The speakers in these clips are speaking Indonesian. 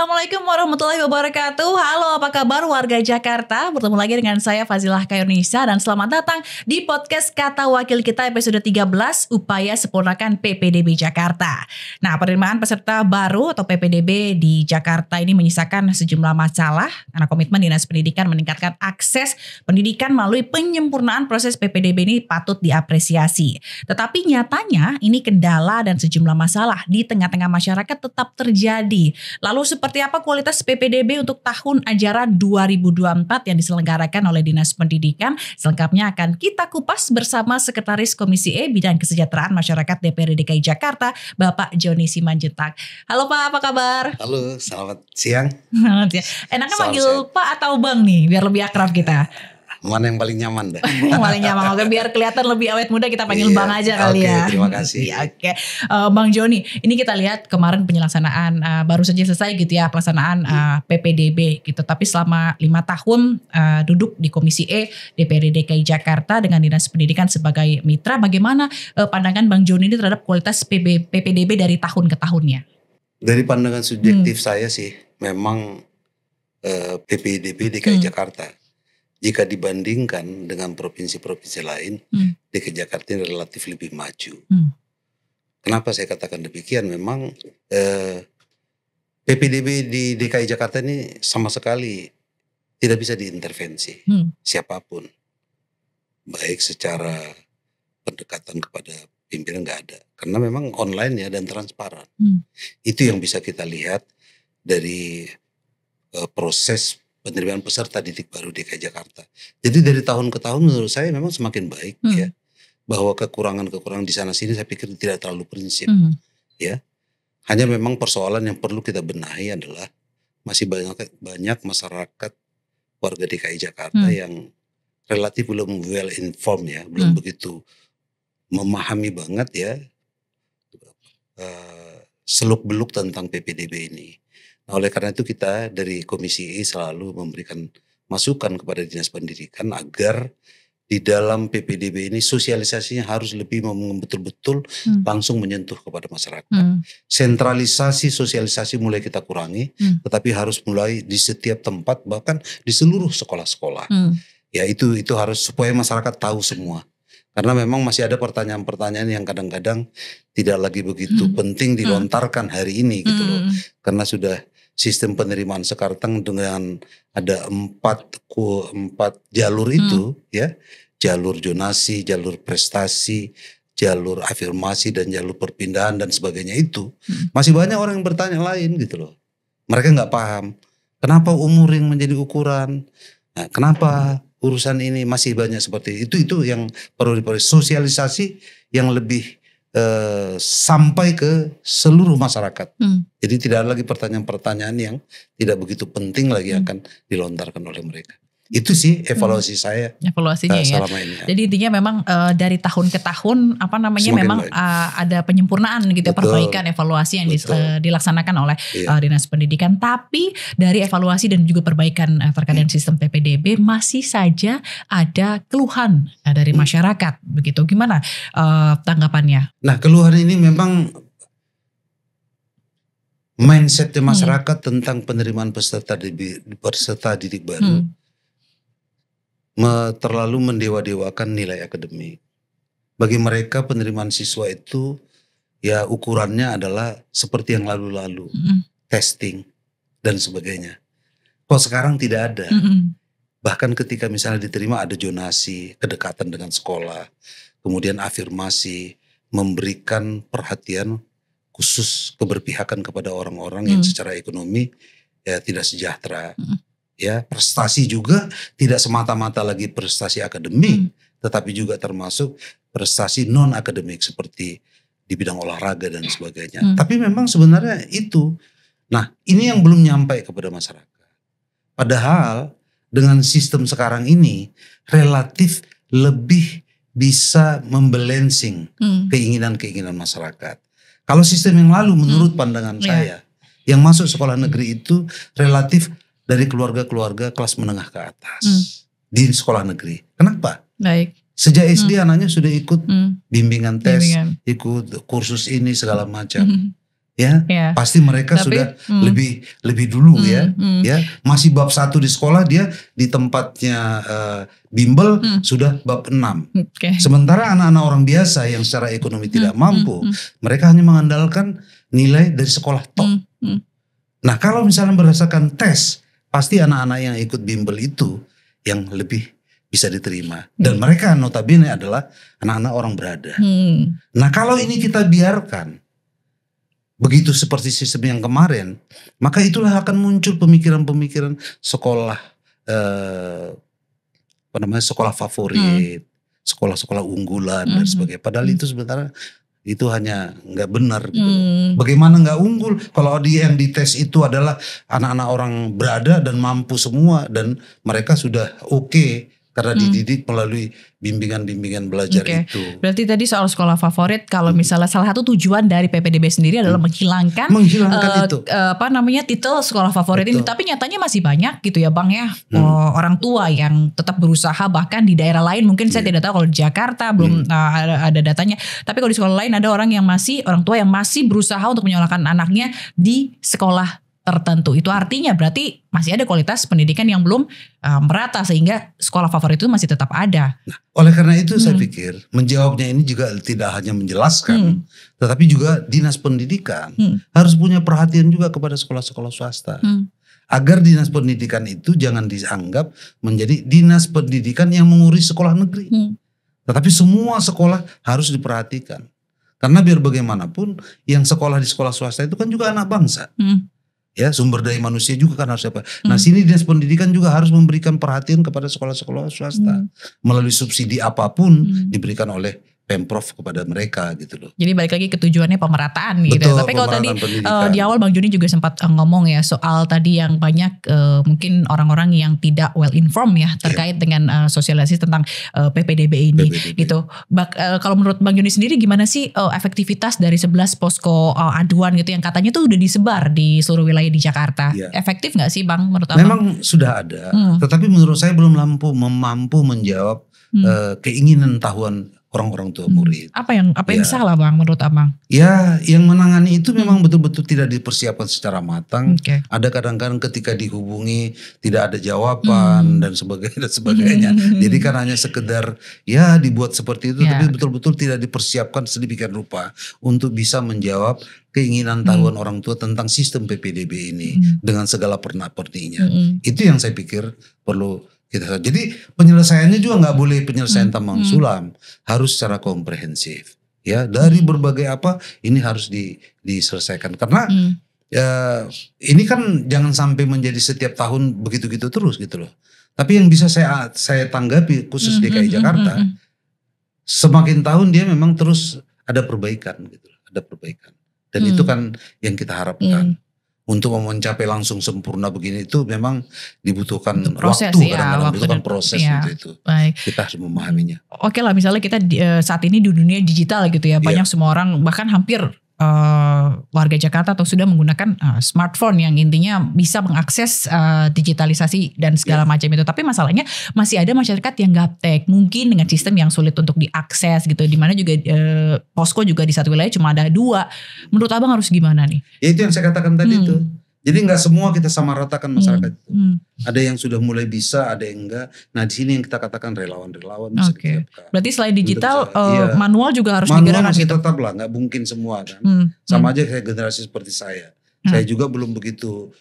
Assalamualaikum warahmatullahi wabarakatuh. Halo, apa kabar warga Jakarta? Bertemu lagi dengan saya Fazilah Khairunisa dan selamat datang di podcast Kata Wakil Kita episode 13, Upaya Sempurnakan PPDB Jakarta. Nah, penerimaan peserta baru atau PPDB di Jakarta ini menyisakan sejumlah masalah karena komitmen Dinas Pendidikan meningkatkan akses pendidikan melalui penyempurnaan proses PPDB ini patut diapresiasi. Tetapi nyatanya ini kendala dan sejumlah masalah di tengah-tengah masyarakat tetap terjadi. Lalu seperti apa kualitas PPDB untuk tahun ajaran 2024 yang diselenggarakan oleh Dinas Pendidikan? Selengkapnya akan kita kupas bersama Sekretaris Komisi E Bidang Kesejahteraan Masyarakat DPRD DKI Jakarta, Bapak Joni Simanjuntak. Halo Pak, apa kabar? Halo, selamat siang. Enaknya manggil Pak atau Bang nih, biar lebih akrab kita. Mana yang paling nyaman dah? Paling nyaman, oke, biar kelihatan lebih awet muda kita panggil Bang aja kali ya. Oke, terima kasih. Oke. Bang Joni, ini kita lihat kemarin penyelaksanaan baru saja selesai gitu ya pelaksanaan PPDB gitu. Tapi selama 5 tahun duduk di Komisi E DPRD DKI Jakarta dengan Dinas Pendidikan sebagai mitra, bagaimana pandangan Bang Joni ini terhadap kualitas PPDB dari tahun ke tahunnya? Dari pandangan subjektif saya sih, memang PPDB DKI Jakarta, jika dibandingkan dengan provinsi-provinsi lain, DKI Jakarta ini relatif lebih maju. Kenapa saya katakan demikian? Memang PPDB di DKI Jakarta ini sama sekali tidak bisa diintervensi siapapun. Baik secara pendekatan kepada pimpinan nggak ada. Karena memang online ya dan transparan. Itu yang bisa kita lihat dari proses penerimaan peserta didik baru DKI Jakarta. Jadi dari tahun ke tahun menurut saya memang semakin baik ya. Bahwa kekurangan-kekurangan di sana sini saya pikir tidak terlalu prinsip ya. Hanya memang persoalan yang perlu kita benahi adalah masih banyak masyarakat warga DKI Jakarta yang relatif belum well informed ya, belum begitu memahami banget ya seluk-beluk tentang PPDB ini. Nah, oleh karena itu kita dari Komisi E selalu memberikan masukan kepada Dinas Pendidikan agar di dalam PPDB ini sosialisasinya harus lebih betul-betul langsung menyentuh kepada masyarakat. Sentralisasi sosialisasi mulai kita kurangi, tetapi harus mulai di setiap tempat bahkan di seluruh sekolah-sekolah. Ya itu harus supaya masyarakat tahu semua. Karena memang masih ada pertanyaan-pertanyaan yang kadang-kadang tidak lagi begitu penting dilontarkan hari ini gitu loh. Karena sudah sistem penerimaan sekarang dengan ada 4 jalur itu ya. Jalur zonasi, jalur prestasi, jalur afirmasi dan jalur perpindahan dan sebagainya itu. Masih banyak orang yang bertanya lain gitu loh. Mereka nggak paham. Kenapa umur yang menjadi ukuran? Nah, kenapa urusan ini masih banyak seperti itu yang perlu sosialisasi yang lebih sampai ke seluruh masyarakat. Jadi tidak ada lagi pertanyaan-pertanyaan yang tidak begitu penting lagi akan dilontarkan oleh mereka. Itu sih evaluasi saya evaluasinya selama ini. Jadi intinya memang dari tahun ke tahun semakin memang ada penyempurnaan gitu ya, perbaikan evaluasi yang dilaksanakan oleh Dinas Pendidikan. Tapi dari evaluasi dan juga perbaikan terkait dengan sistem PPDB masih saja ada keluhan dari masyarakat begitu. Gimana tanggapannya? Nah, keluhan ini memang mindset masyarakat tentang penerimaan peserta didik baru. Terlalu mendewa-dewakan nilai akademik. Bagi mereka penerimaan siswa itu ya ukurannya adalah seperti yang lalu-lalu, testing dan sebagainya. Kok sekarang tidak ada. Bahkan ketika misalnya diterima ada zonasi, kedekatan dengan sekolah, kemudian afirmasi, memberikan perhatian khusus keberpihakan kepada orang-orang yang secara ekonomi ya tidak sejahtera. Ya, prestasi juga tidak semata-mata lagi prestasi akademik, tetapi juga termasuk prestasi non akademik seperti di bidang olahraga dan sebagainya. Tapi memang sebenarnya itu. Nah, ini yang belum nyampe kepada masyarakat. Padahal dengan sistem sekarang ini relatif lebih bisa membalancing keinginan-keinginan masyarakat. Kalau sistem yang lalu menurut pandangan saya, yang masuk sekolah negeri itu relatif dari keluarga-keluarga kelas menengah ke atas di sekolah negeri. Kenapa? Baik. Sejak SD anaknya sudah ikut bimbingan tes, ikut kursus ini segala macam. ya, Ya. pasti mereka Tapi, sudah lebih dulu ya masih bab 1 di sekolah, dia di tempatnya bimbel sudah bab 6. Oke. Sementara anak-anak orang biasa yang secara ekonomi tidak mampu, mereka hanya mengandalkan nilai dari sekolah top. Nah, kalau misalnya berdasarkan tes, pasti anak-anak yang ikut bimbel itu yang lebih bisa diterima, dan mereka notabene adalah anak-anak orang berada. Nah, kalau ini kita biarkan begitu seperti sistem yang kemarin, maka itulah akan muncul pemikiran-pemikiran sekolah sekolah favorit, sekolah-sekolah unggulan dan sebagainya. Padahal itu sebenarnya itu hanya nggak benar gitu. Bagaimana nggak unggul kalau yang dites itu adalah anak-anak orang berada dan mampu semua, dan mereka sudah oke karena dididik melalui bimbingan-bimbingan belajar itu. Berarti tadi soal sekolah favorit, kalau misalnya salah satu tujuan dari PPDB sendiri adalah menghilangkan itu titel sekolah favorit ini. Tapi nyatanya masih banyak gitu ya Bang ya, orang tua yang tetap berusaha, bahkan di daerah lain mungkin saya tidak tahu, kalau di Jakarta belum ada datanya. Tapi kalau di sekolah lain ada orang tua yang masih berusaha untuk menyekolahkan anaknya di sekolah tertentu. Itu artinya berarti masih ada kualitas pendidikan yang belum merata, sehingga sekolah favorit itu masih tetap ada. Nah, oleh karena itu saya pikir menjawabnya ini juga tidak hanya menjelaskan, tetapi juga dinas pendidikan harus punya perhatian juga kepada sekolah-sekolah swasta. Agar dinas pendidikan itu jangan dianggap menjadi dinas pendidikan yang mengurus sekolah negeri. Tetapi semua sekolah harus diperhatikan. Karena biar bagaimanapun yang sekolah di sekolah swasta itu kan juga anak bangsa. Ya, sumber daya manusia juga kan harus apa. Nah, sini dinas pendidikan juga harus memberikan perhatian kepada sekolah-sekolah swasta melalui subsidi apapun diberikan oleh Pemprov kepada mereka gitu loh. Jadi balik lagi ke tujuannya pemerataan gitu. Betul, Tapi kalau tadi pendidikan. di awal Bang Joni juga sempat ngomong ya soal tadi yang banyak mungkin orang-orang yang tidak well informed ya terkait dengan sosialisasi tentang PPDB ini gitu. Kalau menurut Bang Joni sendiri gimana sih efektivitas dari 11 posko aduan gitu yang katanya tuh udah disebar di seluruh wilayah di Jakarta? Efektif nggak sih Bang menurut Abang? Memang sudah ada, tetapi menurut saya belum mampu menjawab keinginan tahuan orang-orang tua murid. Apa yang salah Bang menurut Abang? Ya, yang menangani itu memang betul-betul tidak dipersiapkan secara matang. Ada kadang-kadang ketika dihubungi tidak ada jawaban dan sebagainya. Jadi kan hanya sekedar ya dibuat seperti itu, tapi betul-betul tidak dipersiapkan sedemikian rupa untuk bisa menjawab keinginan tahuan orang tua tentang sistem PPDB ini dengan segala pernak-perninya. Itu yang saya pikir perlu kita. Jadi penyelesaiannya juga nggak boleh penyelesaian tambang sulam, harus secara komprehensif. Ya, dari berbagai ini harus diselesaikan karena ini kan jangan sampai menjadi setiap tahun begitu-gitu terus gitu loh. Tapi yang bisa saya tanggapi khusus DKI Jakarta, semakin tahun dia memang terus ada perbaikan gitu, ada perbaikan. Dan itu kan yang kita harapkan. Untuk mencapai langsung sempurna begini itu memang dibutuhkan proses, waktu, kadang-kadang dibutuhkan proses untuk itu. Baik. Kita harus memahaminya. Oke lah, misalnya kita saat ini di dunia digital gitu ya, banyak semua orang bahkan hampir warga Jakarta atau sudah menggunakan smartphone yang intinya bisa mengakses digitalisasi dan segala macam itu. Tapi masalahnya masih ada masyarakat yang gaptek, mungkin dengan sistem yang sulit untuk diakses gitu. Dimana juga posko juga di satu wilayah cuma ada 2. Menurut Abang harus gimana nih? Ya itu yang saya katakan tadi itu. Jadi nggak semua kita sama ratakan masyarakat itu. Ada yang sudah mulai bisa, ada yang enggak. Nah di sini yang kita katakan relawan-relawan bisa disiapkan. Berarti selain digital, manual juga harus digerakkan. Manual masih tetap lah, nggak mungkin semua kan. Sama aja kayak generasi seperti saya. Saya juga belum begitu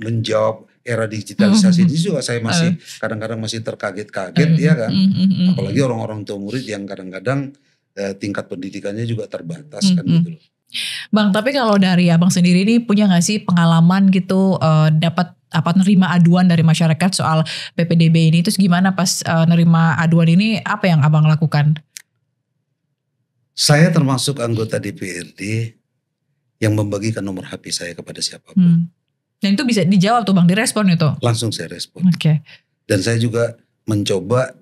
menjawab era digitalisasi ini juga. Saya masih kadang-kadang masih terkaget-kaget ya kan. Apalagi orang-orang tua murid yang kadang-kadang tingkat pendidikannya juga terbatas kan gitu loh. Bang, tapi kalau dari Abang sendiri ini punya gak sih pengalaman gitu dapat nerima aduan dari masyarakat soal PPDB ini? Terus gimana pas nerima aduan ini, apa yang Abang lakukan? Saya termasuk anggota DPRD yang membagikan nomor HP saya kepada siapapun. Dan itu bisa dijawab tuh Bang, direspon itu? Langsung saya respon. Dan saya juga mencoba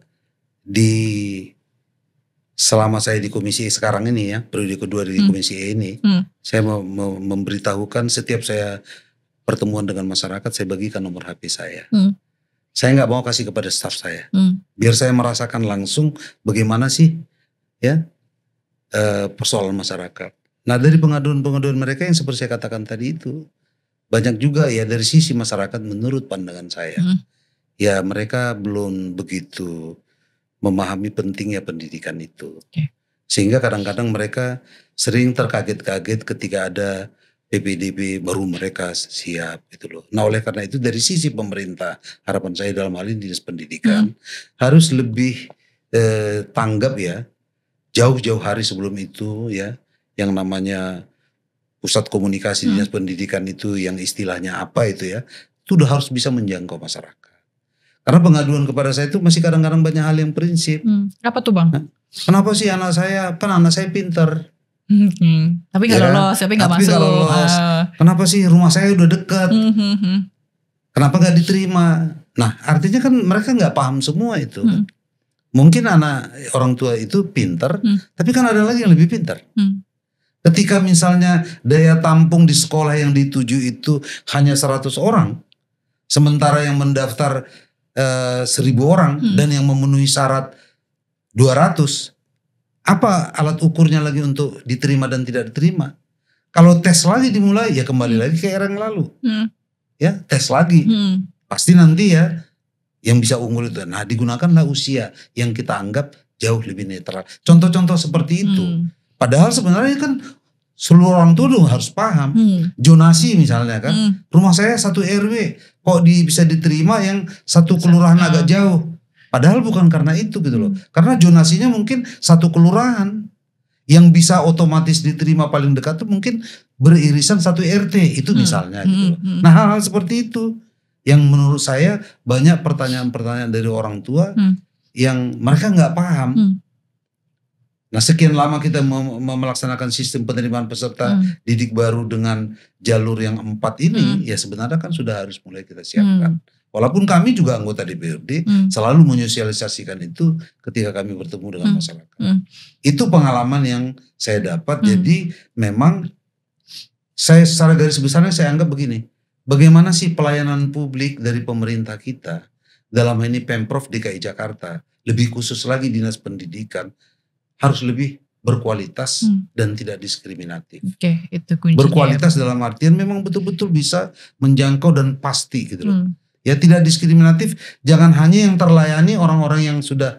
selama saya di komisi E sekarang ini ya, periode kedua di komisi E ini, saya memberitahukan setiap saya pertemuan dengan masyarakat, saya bagikan nomor HP saya. Saya nggak mau kasih kepada staf saya, biar saya merasakan langsung bagaimana sih ya persoalan masyarakat. Nah dari pengaduan-pengaduan mereka yang seperti saya katakan tadi itu, banyak juga ya dari sisi masyarakat menurut pandangan saya. Ya mereka belum begitu memahami pentingnya pendidikan itu. Sehingga kadang-kadang mereka sering terkaget-kaget ketika ada PPDB baru mereka siap gitu loh. Nah oleh karena itu dari sisi pemerintah, harapan saya dalam hal ini Dinas Pendidikan harus lebih tanggap ya, jauh-jauh hari sebelum itu ya, yang namanya pusat komunikasi Dinas Pendidikan itu yang istilahnya apa itu ya, itu udah harus bisa menjangkau masyarakat. Karena pengaduan kepada saya itu masih kadang-kadang banyak hal yang prinsip. Apa tuh Bang? Nah, kenapa sih anak saya pintar. Tapi gak lolos, tapi gak masuk. Kenapa sih rumah saya udah dekat. Kenapa gak diterima. Nah artinya kan mereka gak paham semua itu. Mungkin anak orang tua itu pintar, tapi kan ada lagi yang lebih pintar. Ketika misalnya daya tampung di sekolah yang dituju itu hanya 100 orang. Sementara yang mendaftar 1.000 orang dan yang memenuhi syarat 200. Apa alat ukurnya lagi untuk diterima dan tidak diterima? Kalau tes lagi dimulai ya kembali lagi ke era yang lalu. Ya tes lagi. Pasti nanti ya yang bisa unggul itu. Nah digunakanlah usia yang kita anggap jauh lebih netral. Contoh-contoh seperti itu. Padahal sebenarnya kan seluruh orang tua harus paham. Zonasi misalnya kan. Rumah saya 1 RW. Kok bisa diterima yang 1 kelurahan agak jauh. Padahal bukan karena itu gitu loh. Karena zonasinya mungkin 1 kelurahan. Yang bisa otomatis diterima paling dekat itu mungkin beririsan 1 RT. Itu misalnya gitu loh. Nah hal-hal seperti itu. Yang menurut saya banyak pertanyaan-pertanyaan dari orang tua. Yang mereka gak paham. Nah sekian lama kita melaksanakan sistem penerimaan peserta didik baru dengan jalur yang 4 ini. Ya sebenarnya kan sudah harus mulai kita siapkan. Walaupun kami juga anggota DPRD selalu menyosialisasikan itu ketika kami bertemu dengan masyarakat. Itu pengalaman yang saya dapat. Jadi memang saya secara garis besarnya saya anggap begini. Bagaimana sih pelayanan publik dari pemerintah kita dalam ini Pemprov DKI Jakarta, lebih khusus lagi Dinas Pendidikan, harus lebih berkualitas dan tidak diskriminatif. Itu kuncinya. Berkualitas dalam artian memang betul-betul bisa menjangkau dan pasti gitu loh. Ya tidak diskriminatif, jangan hanya yang terlayani orang-orang yang sudah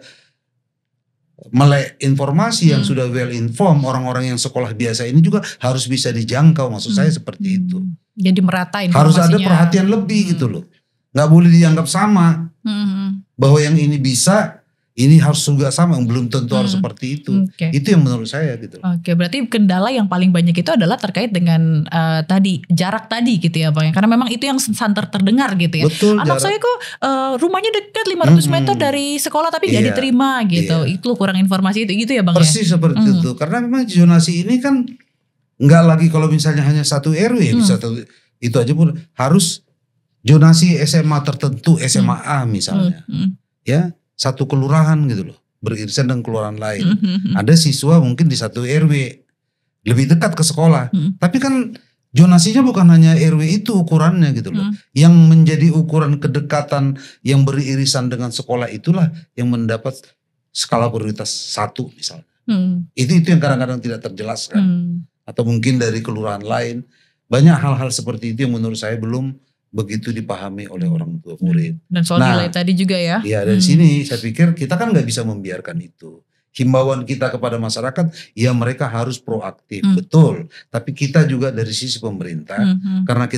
melek informasi, yang sudah well informed, orang-orang yang sekolah biasa ini juga harus bisa dijangkau, maksud saya seperti itu. Jadi merata informasinya. Harus ada perhatian lebih gitu loh. Gak boleh dianggap sama. Bahwa yang ini bisa, ini harus juga sama, belum tentu harus seperti itu. Itu yang menurut saya gitu. Berarti kendala yang paling banyak itu adalah terkait dengan jarak tadi gitu ya Bang. Karena memang itu yang santer terdengar gitu ya. Betul, anak saya kok rumahnya dekat 500 meter dari sekolah tapi gak diterima gitu. Itu kurang informasi itu gitu ya Bang. Persis seperti itu. Karena memang zonasi ini kan gak lagi kalau misalnya hanya 1 RW bisa itu aja pun harus zonasi SMA tertentu, SMA A misalnya. Ya. 1 kelurahan gitu loh, beririsan dengan kelurahan lain. Ada siswa mungkin di 1 RW, lebih dekat ke sekolah. Tapi kan zonasinya bukan hanya RW itu ukurannya gitu loh. Yang menjadi ukuran kedekatan yang beririsan dengan sekolah itulah yang mendapat skala prioritas 1 misalnya. Itu yang kadang-kadang tidak terjelaskan. Atau mungkin dari kelurahan lain. Banyak hal-hal seperti itu yang menurut saya belum begitu dipahami oleh orang tua murid. Dan soal nilai tadi juga ya. Ya dari sini saya pikir kita kan gak bisa membiarkan itu. Himbauan kita kepada masyarakat, ya mereka harus proaktif, betul. Tapi kita juga dari sisi pemerintah, karena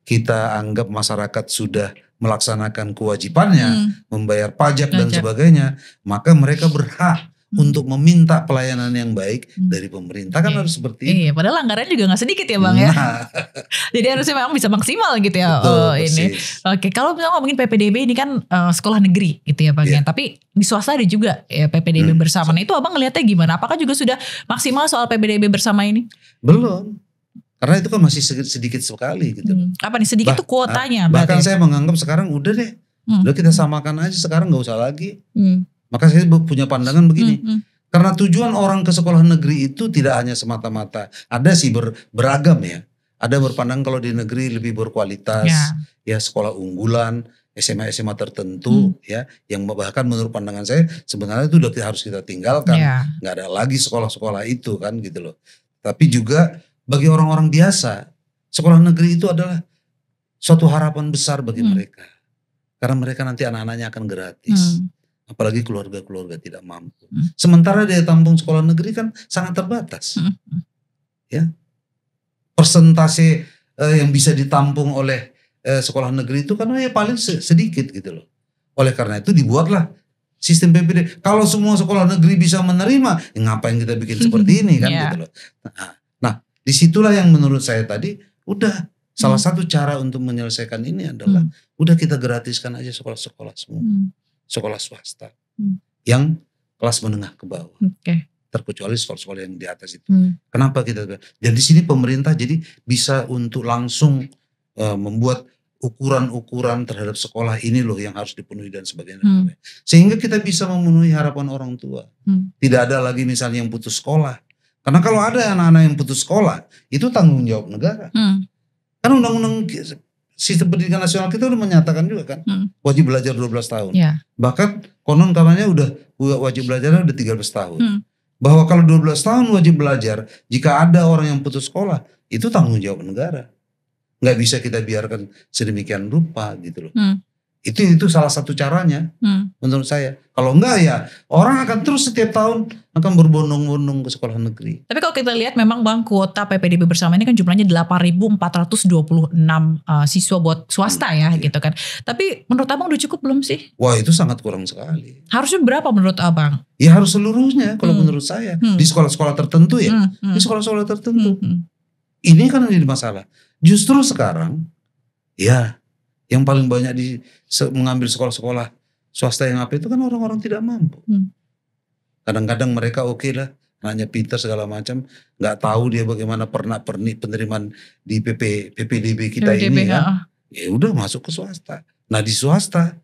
kita anggap masyarakat sudah melaksanakan kewajibannya, membayar pajak dan sebagainya, maka mereka berhak untuk meminta pelayanan yang baik dari pemerintah kan harus seperti itu. Iya, padahal anggarannya juga gak sedikit ya Bang ya. Jadi harusnya memang bisa maksimal gitu ya. Betul, ini. Oke, kalau misalnya ngomongin PPDB ini kan sekolah negeri gitu ya Bang ya. Tapi di swasta ada juga ya PPDB bersama. Nah itu Abang ngeliatnya gimana? Apakah juga sudah maksimal soal PPDB bersama ini? Belum. Karena itu kan masih sedikit sekali gitu. Apa nih sedikit tuh kuotanya? Bahkan saya menganggap sekarang udah deh. Udah kita samakan aja sekarang gak usah lagi. Maka saya punya pandangan begini. Karena tujuan orang ke sekolah negeri itu tidak hanya semata-mata. Ada sih beragam ya. Ada berpandang kalau di negeri lebih berkualitas. Ya sekolah unggulan, SMA-SMA tertentu ya. Yang bahkan menurut pandangan saya sebenarnya itu udah harus kita tinggalkan. Gak ada lagi sekolah-sekolah itu kan gitu loh. Tapi juga bagi orang-orang biasa, sekolah negeri itu adalah suatu harapan besar bagi mereka. Karena mereka nanti anak-anaknya akan gratis. Apalagi keluarga-keluarga tidak mampu. Sementara daya tampung sekolah negeri kan sangat terbatas. Ya, persentase yang bisa ditampung oleh sekolah negeri itu kan ya paling sedikit gitu loh. Oleh karena itu dibuatlah sistem PPDB. Kalau semua sekolah negeri bisa menerima, ya ngapain kita bikin seperti ini kan gitu loh. Nah, disitulah yang menurut saya tadi udah salah satu cara untuk menyelesaikan ini adalah udah kita gratiskan aja sekolah-sekolah semua. Sekolah swasta yang kelas menengah ke bawah. Terkecuali sekolah-sekolah yang di atas itu. Kenapa kita? Dan di sini pemerintah jadi bisa untuk langsung membuat ukuran-ukuran terhadap sekolah ini loh yang harus dipenuhi dan sebagainya. Sehingga kita bisa memenuhi harapan orang tua. Tidak ada lagi misalnya yang putus sekolah. Karena kalau ada anak-anak yang putus sekolah, itu tanggung jawab negara. Kan undang-undang sistem pendidikan nasional kita udah menyatakan juga kan wajib belajar 12 tahun. Bahkan konon kabarnya udah wajib belajarnya udah 13 tahun. Bahwa kalau 12 tahun wajib belajar, jika ada orang yang putus sekolah, itu tanggung jawab negara. Nggak bisa kita biarkan sedemikian rupa gitu loh. Itu salah satu caranya menurut saya. Kalau enggak ya orang akan terus setiap tahun akan berbondong-bondong ke sekolah negeri. Tapi kalau kita lihat memang Bang, kuota PPDB bersama ini kan jumlahnya 8.426 siswa buat swasta ya gitu kan. Tapi menurut Abang udah cukup belum sih? Wah, itu sangat kurang sekali. Harusnya berapa menurut Abang? Ya harus seluruhnya kalau menurut saya. Di sekolah-sekolah tertentu ya. Di sekolah-sekolah tertentu. Ini kan yang jadi masalah. Justru sekarang ya yang paling banyak mengambil sekolah-sekolah swasta yang apa itu kan orang-orang tidak mampu. Kadang-kadang mereka oke lah, anaknya pintar segala macam, nggak tahu dia bagaimana penerimaan di PPDB kita ini kan. Ya udah masuk ke swasta. Nah di swasta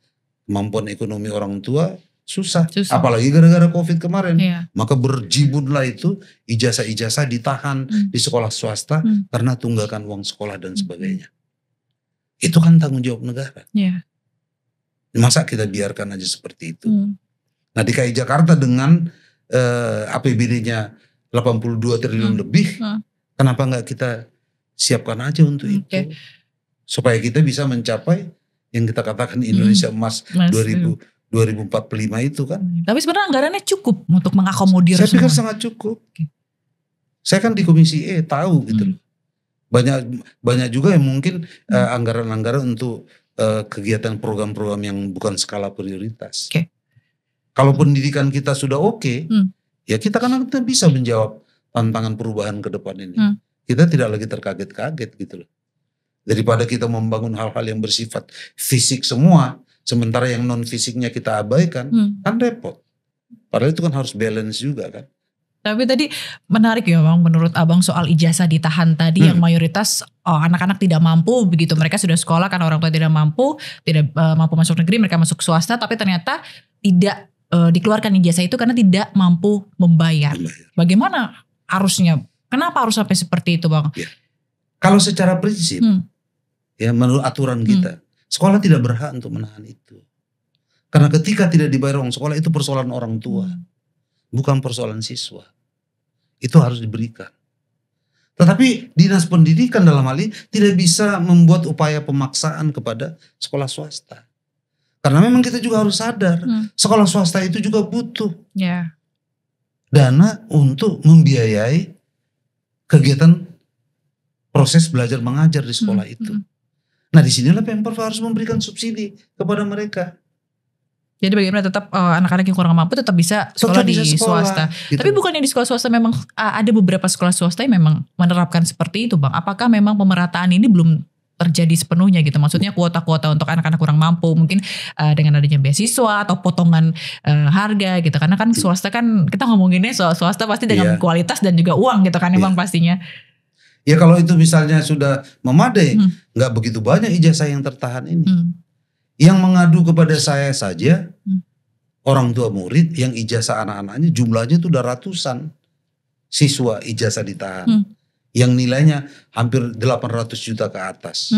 kemampuan ekonomi orang tua susah. Apalagi gara-gara COVID kemarin. Maka berjibunlah itu ijazah-ijazah ditahan di sekolah swasta karena tunggakan uang sekolah dan sebagainya. Itu kan tanggung jawab negara. Masa kita biarkan aja seperti itu. Nah DKI Jakarta dengan APBD-nya 82 triliun lebih, kenapa nggak kita siapkan aja untuk itu? Supaya kita bisa mencapai yang kita katakan Indonesia Emas 2045 itu kan. Tapi sebenarnya anggarannya cukup untuk mengakomodir saya semua. pikir sangat cukup. Saya kan di Komisi E tahu gitu loh. Banyak juga yang mungkin anggaran-anggaran untuk kegiatan program-program yang bukan skala prioritas. Kalau pendidikan kita sudah oke, ya kita bisa menjawab tantangan perubahan ke depan ini. Kita tidak lagi terkaget-kaget gitu loh. Daripada kita membangun hal-hal yang bersifat fisik semua, sementara yang non fisiknya kita abaikan, kan repot. Padahal itu kan harus balance juga kan. Tapi tadi menarik ya Bang, menurut Abang soal ijazah ditahan tadi yang mayoritas anak-anak tidak mampu begitu. Mereka sudah sekolah karena orang tua tidak mampu masuk negeri, mereka masuk swasta tapi ternyata tidak dikeluarkan ijazah itu karena tidak mampu membayar. Bagaimana harusnya? Kenapa harus sampai seperti itu Bang? Ya. Kalau secara prinsip, ya menurut aturan kita, sekolah tidak berhak untuk menahan itu. Karena ketika tidak dibayar uang sekolah itu persoalan orang tua. Bukan persoalan siswa. Itu harus diberikan. Tetapi dinas pendidikan dalam hal ini tidak bisa membuat upaya pemaksaan kepada sekolah swasta. Karena memang kita juga harus sadar, sekolah swasta itu juga butuh dana untuk membiayai kegiatan proses belajar mengajar di sekolah itu. Nah disinilah Pemprov harus memberikan subsidi kepada mereka. Jadi bagaimana tetap anak-anak yang kurang mampu tetap bisa sekolah di swasta. Gitu. Tapi bukannya di sekolah swasta memang ada beberapa sekolah swasta yang memang menerapkan seperti itu Bang. Apakah memang pemerataan ini belum terjadi sepenuhnya gitu? Maksudnya kuota-kuota untuk anak-anak kurang mampu mungkin dengan adanya beasiswa atau potongan harga gitu. Karena kan swasta kan kita ngomonginnya soal swasta pasti dengan kualitas dan juga uang gitu kan Bang pastinya. Ya kalau itu misalnya sudah memadai, nggak begitu banyak ijazah yang tertahan ini. Yang mengadu kepada saya saja orang tua murid yang ijazah anak-anaknya jumlahnya itu udah ratusan siswa ijazah ditahan. Yang nilainya hampir 800 juta ke atas.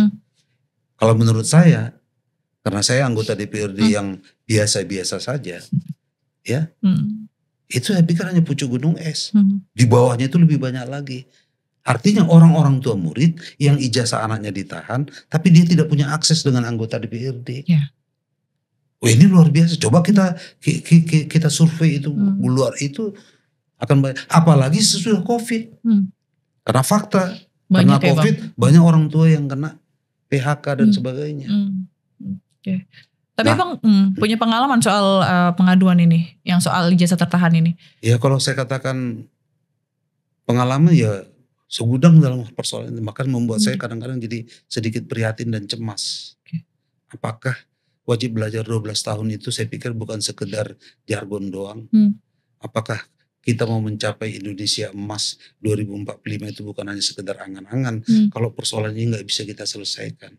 Kalau menurut saya, karena saya anggota DPRD yang biasa-biasa saja, ya Itu saya pikir hanya pucuk gunung es. Di bawahnya itu lebih banyak lagi. Artinya orang-orang tua murid yang ijazah anaknya ditahan, tapi dia tidak punya akses dengan anggota DPRD. Ya. Wah, ini luar biasa. Coba kita survei itu luar itu akan banyak. Apalagi sesudah COVID. Karena fakta, banyak karena COVID banyak orang tua yang kena PHK dan sebagainya. Okay. Tapi Bang punya pengalaman soal pengaduan ini, yang soal ijazah tertahan ini? Ya kalau saya katakan pengalaman ya segudang dalam persoalan ini, maka membuat saya kadang-kadang jadi sedikit prihatin dan cemas. Apakah wajib belajar 12 tahun itu saya pikir bukan sekedar jargon doang. Apakah kita mau mencapai Indonesia emas 2045 itu bukan hanya sekedar angan-angan kalau persoalan ini nggak bisa kita selesaikan.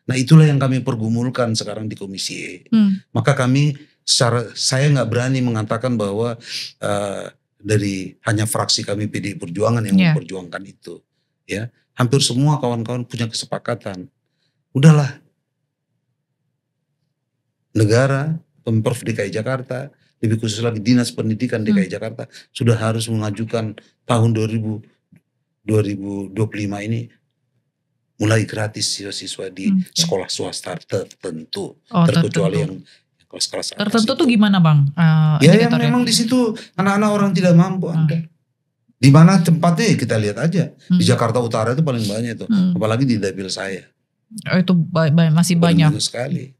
Nah itulah yang kami pergumulkan sekarang di Komisi E. Maka kami saya nggak berani mengatakan bahwa dari hanya fraksi kami PDI Perjuangan yang memperjuangkan itu, ya hampir semua kawan-kawan punya kesepakatan. Udahlah, negara, Pemprov DKI Jakarta, lebih khusus lagi Dinas Pendidikan DKI Jakarta sudah harus mengajukan tahun 2025 ini mulai gratis siswa-siswa di sekolah swasta tertentu, terkecuali yang kelas-kelas tertentu tuh gimana Bang? Ya yang memang di situ anak-anak orang tidak mampu ada. Di mana tempatnya kita lihat aja. Di Jakarta Utara itu paling banyak itu, apalagi di dapil saya. Itu masih banyak sekali.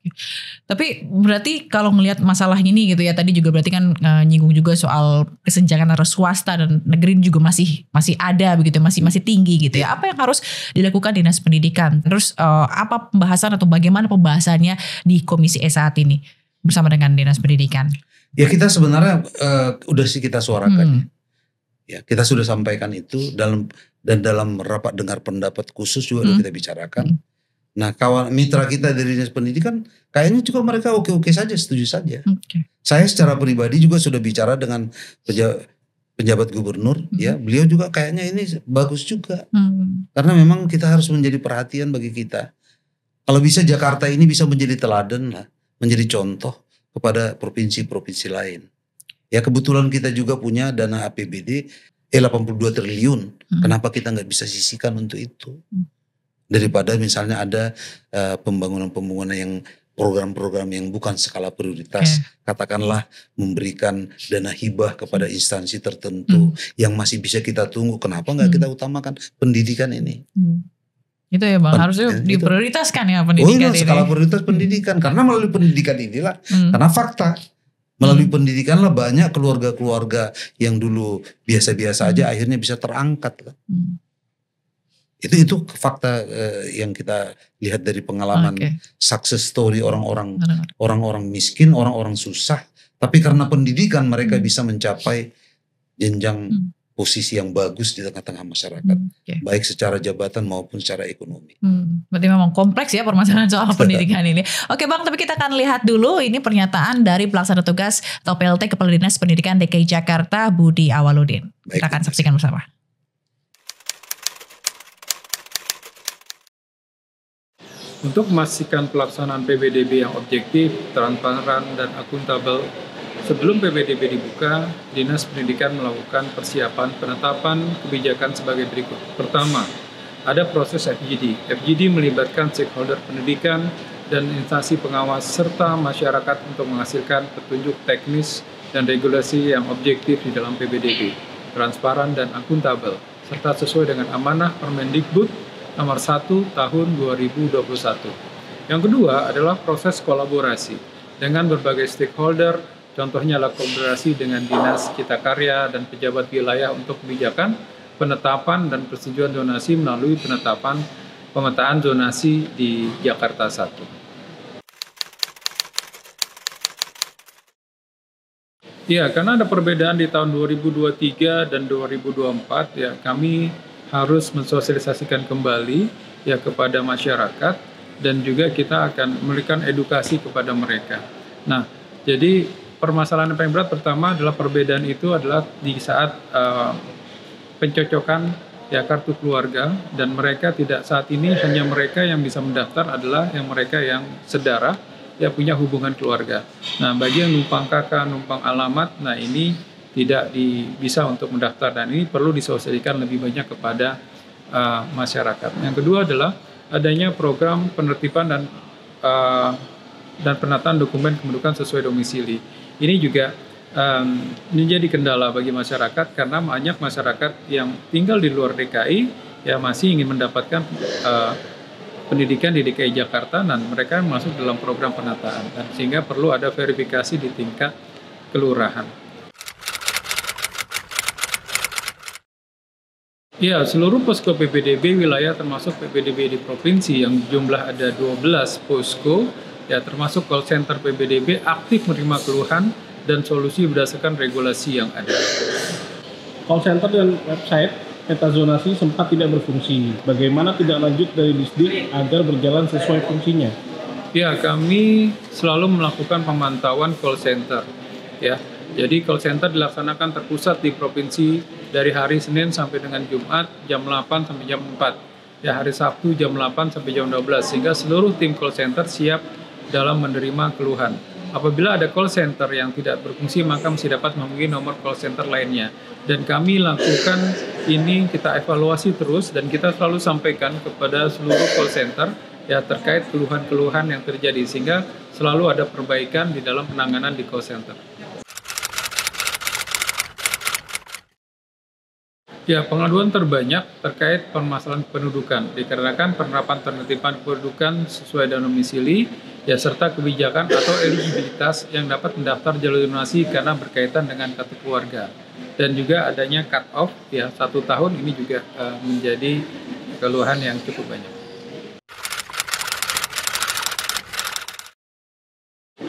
Tapi berarti kalau ngelihat masalah ini gitu ya, tadi juga berarti kan nyinggung juga soal kesenjangan antara swasta dan negeri juga masih ada begitu, masih tinggi gitu ya. Apa yang harus dilakukan Dinas Pendidikan? Terus apa pembahasan atau bagaimana pembahasannya di Komisi E saat ini bersama dengan Dinas Pendidikan? Ya kita sebenarnya udah sih kita suarakan. Ya kita sudah sampaikan itu dalam rapat dengar pendapat khusus juga udah kita bicarakan. Nah kawan mitra kita dari Dinas Pendidikan kayaknya juga mereka oke-oke saja, setuju saja. Saya secara pribadi juga sudah bicara dengan penjabat gubernur, ya beliau juga kayaknya ini bagus juga. Karena memang kita harus menjadi perhatian bagi kita. Kalau bisa Jakarta ini bisa menjadi teladan lah, menjadi contoh kepada provinsi-provinsi lain. Ya kebetulan kita juga punya dana APBD 82 triliun. Kenapa kita nggak bisa sisihkan untuk itu? Daripada misalnya ada pembangunan yang program-program yang bukan skala prioritas, katakanlah memberikan dana hibah kepada instansi tertentu yang masih bisa kita tunggu. Kenapa nggak kita utamakan pendidikan ini? Itu ya Bang, harusnya diprioritaskan ya pendidikan ini. Skala prioritas pendidikan, karena melalui pendidikan inilah, karena fakta. Melalui pendidikanlah banyak keluarga-keluarga yang dulu biasa-biasa aja akhirnya bisa terangkat. Itu fakta yang kita lihat dari pengalaman success story orang-orang miskin, orang-orang susah, tapi karena pendidikan mereka bisa mencapai jenjang posisi yang bagus di tengah-tengah masyarakat, baik secara jabatan maupun secara ekonomi. Berarti memang kompleks ya permasalahan soal pendidikan ini. Oke Bang, tapi kita akan lihat dulu ini pernyataan dari pelaksana tugas atau PLT Kepala Dinas Pendidikan DKI Jakarta Budi Awaludin. Kita akan saksikan bersama. Untuk memastikan pelaksanaan PPDB yang objektif, transparan, dan akuntabel, sebelum PPDB dibuka, Dinas Pendidikan melakukan persiapan penetapan kebijakan sebagai berikut. Pertama, ada proses FGD. FGD melibatkan stakeholder pendidikan dan instansi pengawas serta masyarakat untuk menghasilkan petunjuk teknis dan regulasi yang objektif di dalam PPDB, transparan dan akuntabel, serta sesuai dengan amanah Permendikbud Nomor 1 Tahun 2021. Yang kedua adalah proses kolaborasi dengan berbagai stakeholder, contohnya adalah kolaborasi dengan Dinas Cipta Karya dan pejabat wilayah untuk kebijakan, penetapan dan persetujuan zonasi melalui pemetaan zonasi di Jakarta 1. Ya, karena ada perbedaan di tahun 2023 dan 2024, ya kami harus mensosialisasikan kembali ya kepada masyarakat dan juga kita akan memberikan edukasi kepada mereka. Nah, jadi permasalahan yang paling berat pertama adalah perbedaan itu adalah di saat pencocokan ya kartu keluarga, dan mereka tidak saat ini hanya mereka yang bisa mendaftar adalah yang mereka yang sedara ya punya hubungan keluarga. Nah, bagi yang numpang kakak, numpang alamat, nah ini tidak bisa untuk mendaftar, dan ini perlu disosialisasikan lebih banyak kepada masyarakat. Yang kedua adalah adanya program penertiban dan penataan dokumen kependudukan sesuai domisili. Ini juga menjadi kendala bagi masyarakat karena banyak masyarakat yang tinggal di luar DKI ya masih ingin mendapatkan pendidikan di DKI Jakarta, dan mereka masuk dalam program penataan, dan sehingga perlu ada verifikasi di tingkat kelurahan. Ya, seluruh posko PPDB wilayah termasuk PPDB di provinsi yang jumlah ada 12 posko, ya termasuk call center PPDB aktif menerima keluhan dan solusi berdasarkan regulasi yang ada. Call center dan website peta zonasi sempat tidak berfungsi. Bagaimana tidak lanjut dari Disdik agar berjalan sesuai fungsinya? Ya, kami selalu melakukan pemantauan call center. Ya, jadi call center dilaksanakan terpusat di provinsi dari hari Senin sampai dengan Jumat jam 8 sampai jam 4. Ya, hari Sabtu jam 8 sampai jam 12, sehingga seluruh tim call center siap dalam menerima keluhan. Apabila ada call center yang tidak berfungsi, maka mesti dapat menghubungi nomor call center lainnya. Dan kami lakukan ini, kita evaluasi terus, dan kita selalu sampaikan kepada seluruh call center ya terkait keluhan-keluhan yang terjadi, sehingga selalu ada perbaikan di dalam penanganan di call center. Ya, pengaduan terbanyak terkait permasalahan kependudukan dikarenakan penerapan penertiban kependudukan sesuai dengan domisili, ya serta kebijakan atau eligibilitas yang dapat mendaftar jalur donasi karena berkaitan dengan kartu keluarga, dan juga adanya cut off ya 1 tahun, ini juga menjadi keluhan yang cukup banyak.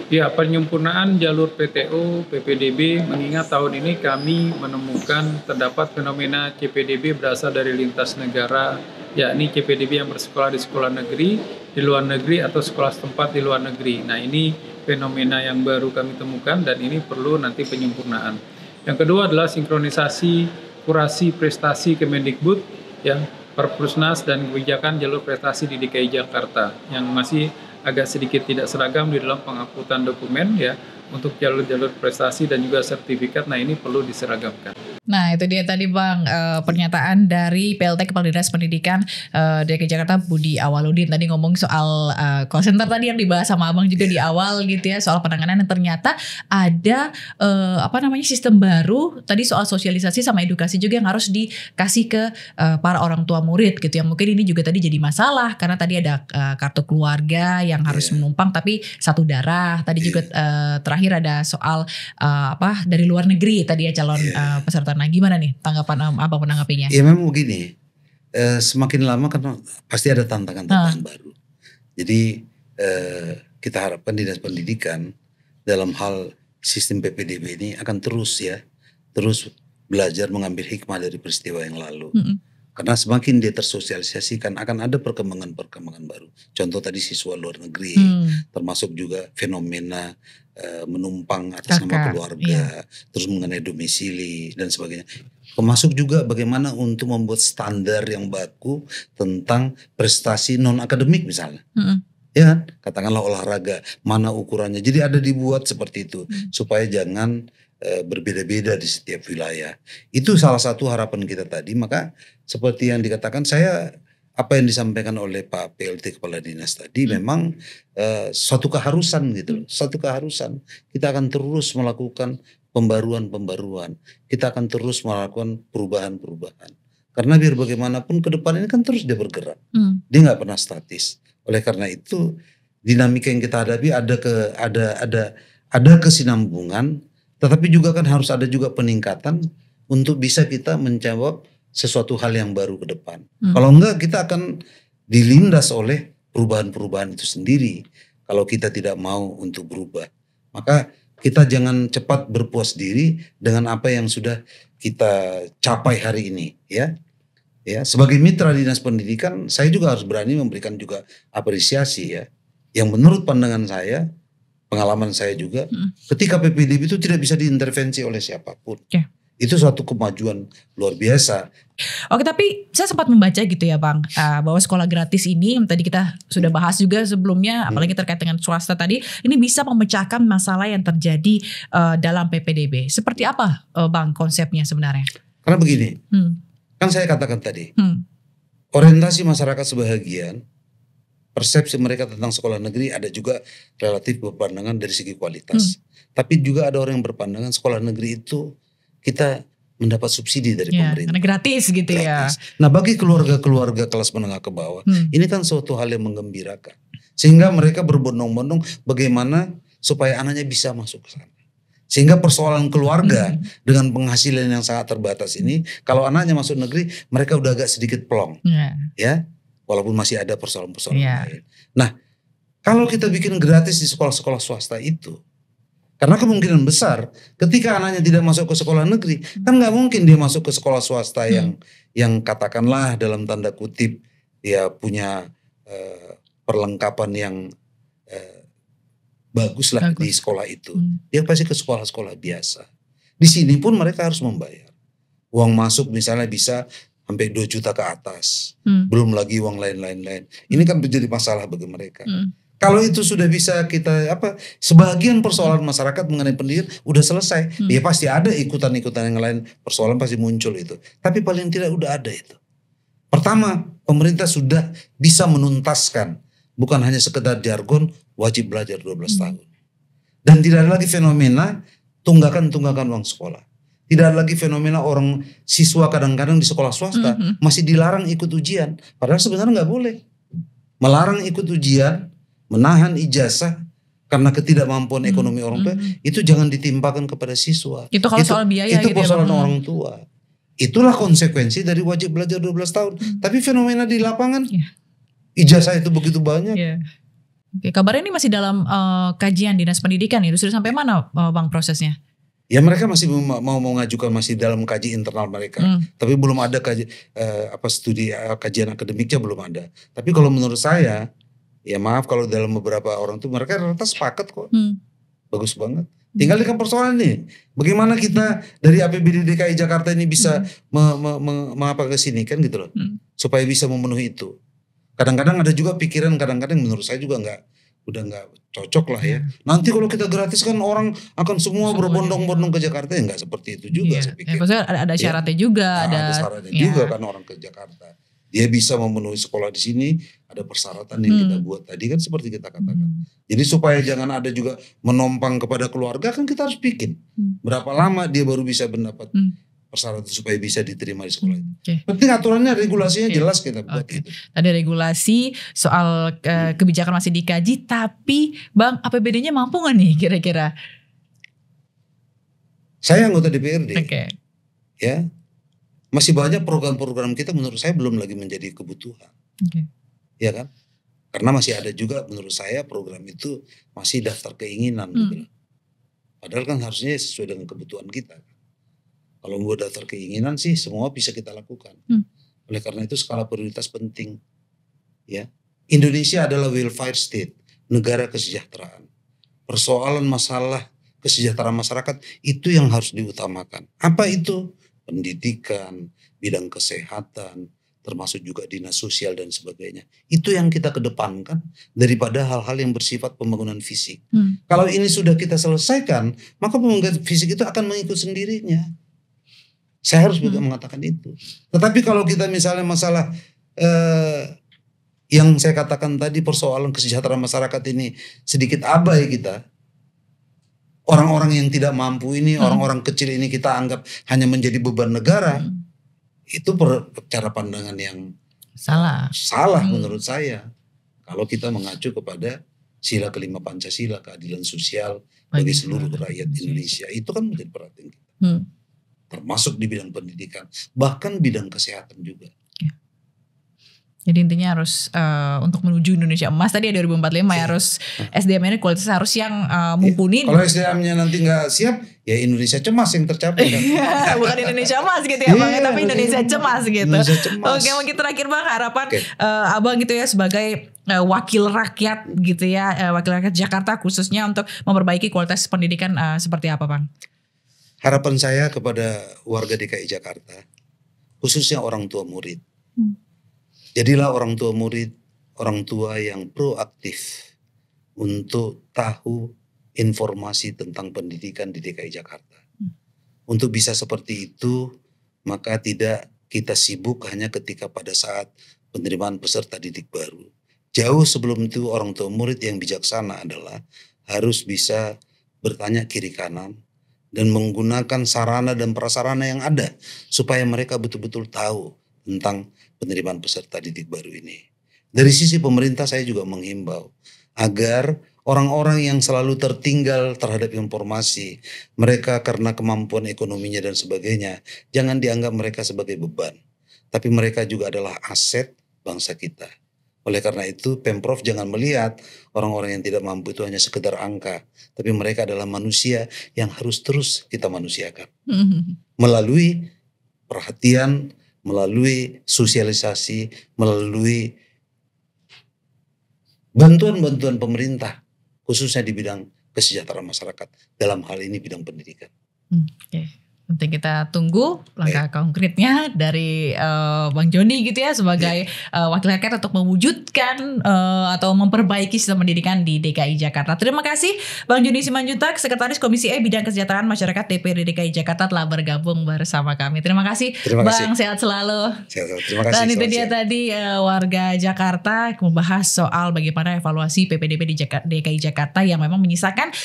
Ya, penyempurnaan jalur PTO PPDB, mengingat tahun ini kami menemukan terdapat fenomena CPDB berasal dari lintas negara, yakni CPDB yang bersekolah di sekolah negeri, di luar negeri, atau sekolah setempat di luar negeri. Nah, ini fenomena yang baru kami temukan, dan ini perlu nanti penyempurnaan. Yang kedua adalah sinkronisasi kurasi prestasi Kemendikbud, yang Perpusnas dan kebijakan jalur prestasi di DKI Jakarta, yang masih agak sedikit tidak seragam di dalam pengangkutan dokumen ya untuk jalur-jalur prestasi dan juga sertifikat. Nah, ini perlu diseragamkan. Nah, itu dia tadi Bang, pernyataan dari PLT Kepala Dinas Pendidikan DKI Jakarta Budi Awaludin tadi ngomong soal call center tadi yang dibahas sama Abang juga di awal gitu ya, soal penanganan, yang ternyata ada sistem baru tadi soal sosialisasi sama edukasi juga yang harus dikasih ke para orang tua murid gitu, yang mungkin ini juga tadi jadi masalah karena tadi ada kartu keluarga yang harus menumpang tapi satu darah. Tadi juga terakhir ada soal dari luar negeri tadi ya calon peserta. Nah, gimana nih tanggapan Abang menanggapinya? Ya memang begini, semakin lama kan pasti ada tantangan-tantangan baru. Jadi kita harapkan Dinas Pendidikan dalam hal sistem PPDB ini akan terus belajar mengambil hikmah dari peristiwa yang lalu. Karena semakin dia tersosialisasikan akan ada perkembangan baru. Contoh tadi siswa luar negeri, termasuk juga fenomena menumpang atas nama keluarga, terus mengenai domisili dan sebagainya. Termasuk juga bagaimana untuk membuat standar yang baku tentang prestasi non akademik misalnya. Ya kan? Katakanlah olahraga, mana ukurannya. Jadi ada dibuat seperti itu supaya jangan berbeda-beda di setiap wilayah. Itu salah satu harapan kita tadi. Maka seperti yang dikatakan apa yang disampaikan oleh Pak PLT Kepala Dinas tadi memang suatu keharusan gitu loh. Suatu keharusan. Kita akan terus melakukan pembaruan. Kita akan terus melakukan perubahan. Karena biar bagaimanapun ke depan ini kan terus dia bergerak. Dia nggak pernah statis. Oleh karena itu dinamika yang kita hadapi ada kesinambungan. Tetapi juga kan harus ada juga peningkatan untuk bisa kita menjawab sesuatu hal yang baru ke depan. Kalau enggak kita akan dilindas oleh perubahan-perubahan itu sendiri. Kalau kita tidak mau untuk berubah. Maka kita jangan cepat berpuas diri dengan apa yang sudah kita capai hari ini. Ya, sebagai mitra Dinas Pendidikan saya juga harus berani memberikan juga apresiasi ya. Yang menurut pandangan saya, pengalaman saya juga, ketika PPDB itu tidak bisa diintervensi oleh siapapun. Itu suatu kemajuan luar biasa. Oke, tapi saya sempat membaca gitu ya Bang, bahwa sekolah gratis ini tadi kita sudah bahas juga sebelumnya, apalagi terkait dengan swasta tadi, ini bisa memecahkan masalah yang terjadi dalam PPDB. Seperti apa Bang konsepnya sebenarnya? Karena begini, kan saya katakan tadi, orientasi masyarakat sebagian, persepsi mereka tentang sekolah negeri ada juga relatif berpandangan dari segi kualitas. Tapi juga ada orang yang berpandangan sekolah negeri itu kita mendapat subsidi dari pemerintah. Karena gratis gitu ya. Nah bagi keluarga-keluarga kelas menengah ke bawah, ini kan suatu hal yang menggembirakan. Sehingga mereka berbondong-bondong bagaimana supaya anaknya bisa masuk ke sana. Sehingga persoalan keluarga dengan penghasilan yang sangat terbatas ini, kalau anaknya masuk negeri, mereka udah agak sedikit plong. Ya, walaupun masih ada persoalan-persoalan lain. Nah, kalau kita bikin gratis di sekolah-sekolah swasta itu, karena kemungkinan besar ketika anaknya tidak masuk ke sekolah negeri, kan nggak mungkin dia masuk ke sekolah swasta yang katakanlah dalam tanda kutip ya punya perlengkapan yang bagus lah di sekolah itu. Dia pasti ke sekolah-sekolah biasa. Di sini pun mereka harus membayar. Uang masuk misalnya bisa sampai 2 juta ke atas. Belum lagi uang lain-lain. Ini kan menjadi masalah bagi mereka. Kalau itu sudah bisa kita sebagian persoalan masyarakat mengenai pendidikan udah selesai, ya pasti ada ikutan-ikutan yang lain, persoalan pasti muncul itu. Tapi paling tidak udah ada itu. Pertama, pemerintah sudah bisa menuntaskan, bukan hanya sekedar jargon wajib belajar 12 tahun. Dan tidak ada lagi fenomena tunggakan-tunggakan uang sekolah. Tidak ada lagi fenomena orang siswa kadang-kadang di sekolah swasta masih dilarang ikut ujian, padahal sebenarnya nggak boleh. Melarang ikut ujian, menahan ijazah karena ketidakmampuan ekonomi orang tua, itu jangan ditimpakan kepada siswa. Itu kalau soal biaya itu gitu persoalan ya, orang tua. Itulah konsekuensi dari wajib belajar 12 tahun. Tapi fenomena di lapangan, ijazah itu begitu banyak. Oke, kabarnya ini masih dalam kajian Dinas Pendidikan ya, sudah sampai mana Bang prosesnya? Ya mereka masih mau mengajukan, masih dalam kaji internal mereka. Tapi belum ada studi kajian akademiknya belum ada. Tapi kalau menurut saya, ya maaf kalau dalam beberapa orang tuh mereka rata sepakat kok. Bagus banget. Tinggal dengan persoalan nih. Bagaimana kita dari APBD DKI Jakarta ini bisa mengapa ke sini kan gitu loh. Supaya bisa memenuhi itu. Kadang-kadang ada juga pikiran, kadang-kadang menurut saya juga udah nggak cocok lah ya. Nanti kalau kita gratis kan orang akan semua berbondong-bondong ke Jakarta, ya nggak seperti itu juga saya pikir. Maksudnya ada syaratnya juga. Ada syaratnya juga kan orang ke Jakarta. Dia bisa memenuhi sekolah di sini, ada persyaratan yang kita buat tadi kan seperti kita katakan. Jadi supaya jangan ada juga menompang kepada keluarga, kan kita harus bikin. Berapa lama dia baru bisa mendapat persyaratan supaya bisa diterima di sekolah itu. Penting aturannya, regulasinya jelas kita buat itu. Ada regulasi soal kebijakan masih dikaji, tapi Bang APBD-nya mampu gak nih kira-kira? Saya anggota DPRD. Ya. Masih banyak program-program kita menurut saya belum lagi menjadi kebutuhan. Ya kan? Karena masih ada juga menurut saya program itu masih daftar keinginan gitu. Padahal kan harusnya sesuai dengan kebutuhan kita. Kalau buat daftar keinginan sih semua bisa kita lakukan. Oleh karena itu skala prioritas penting. Ya. Indonesia adalah welfare state, negara kesejahteraan. Persoalan masalah kesejahteraan masyarakat itu yang harus diutamakan. Apa itu? Pendidikan, bidang kesehatan, termasuk juga dinas sosial dan sebagainya. Itu yang kita kedepankan daripada hal-hal yang bersifat pembangunan fisik. Kalau ini sudah kita selesaikan, maka pembangunan fisik itu akan mengikut sendirinya. Saya harus juga mengatakan itu. Tetapi kalau kita misalnya masalah yang saya katakan tadi, persoalan kesejahteraan masyarakat ini sedikit abai kita. Orang-orang yang tidak mampu ini, orang-orang kecil ini kita anggap hanya menjadi beban negara. Itu cara pandangan yang salah menurut saya. Kalau kita mengacu kepada sila kelima Pancasila, keadilan sosial bagi seluruh rakyat Indonesia. Itu kan menjadi perhatian kita. Termasuk di bidang pendidikan, bahkan bidang kesehatan juga. Jadi intinya harus untuk menuju Indonesia emas tadi ya 2045 ya harus SDM-nya kualitas harus yang mumpuni. Kalau SDM-nya nanti nggak siap, ya Indonesia cemas yang tercapai kan. Bukan Indonesia emas gitu ya Bang, tapi Indonesia cemas gitu. Indonesia cemas. Oke, mungkin terakhir Bang harapan Abang gitu ya sebagai wakil rakyat gitu ya, wakil rakyat Jakarta khususnya untuk memperbaiki kualitas pendidikan seperti apa Bang? Harapan saya kepada warga DKI Jakarta, khususnya orang tua murid. Jadilah orang tua murid, orang tua yang proaktif untuk tahu informasi tentang pendidikan di DKI Jakarta. Untuk bisa seperti itu, maka tidak kita sibuk hanya ketika pada saat penerimaan peserta didik baru. Jauh sebelum itu orang tua murid yang bijaksana adalah harus bisa bertanya kiri kanan dan menggunakan sarana dan prasarana yang ada supaya mereka betul-betul tahu tentang penerimaan peserta didik baru ini. Dari sisi pemerintah saya juga menghimbau agar orang-orang yang selalu tertinggal terhadap informasi, mereka karena kemampuan ekonominya dan sebagainya, jangan dianggap mereka sebagai beban. Tapi mereka juga adalah aset bangsa kita. Oleh karena itu Pemprov jangan melihat orang-orang yang tidak mampu itu hanya sekedar angka. Tapi mereka adalah manusia yang harus terus kita manusiakan. Melalui perhatian, melalui sosialisasi, melalui bantuan-bantuan pemerintah, khususnya di bidang kesejahteraan masyarakat, dalam hal ini bidang pendidikan. Nanti kita tunggu langkah konkretnya dari Bang Joni gitu ya sebagai wakil rakyat untuk mewujudkan atau memperbaiki sistem pendidikan di DKI Jakarta. Terima kasih Bang Joni Simanjuntak, Sekretaris Komisi E Bidang Kesejahteraan Masyarakat DPRD DKI Jakarta telah bergabung bersama kami. Terima kasih Bang, sehat selalu. Terima kasih. Dan itu dia tadi warga Jakarta membahas soal bagaimana evaluasi PPDB di DKI Jakarta yang memang menyisakan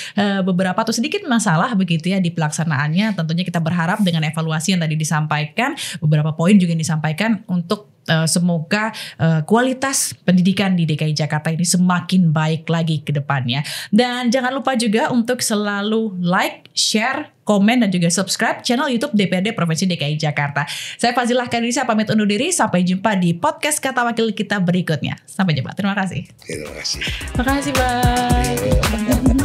beberapa atau sedikit masalah begitu ya di pelaksanaannya. Tentunya kita berharap dengan evaluasi yang tadi disampaikan, beberapa poin juga yang disampaikan untuk semoga kualitas pendidikan di DKI Jakarta ini semakin baik lagi ke depannya. Dan jangan lupa juga untuk selalu like, share, komen, dan juga subscribe channel YouTube DPRD Provinsi DKI Jakarta. Saya Fazilah Kairunisa pamit undur diri. Sampai jumpa di podcast Kata Wakil kita berikutnya. Sampai jumpa. Terima kasih. Terima kasih. Terima kasih, Bang.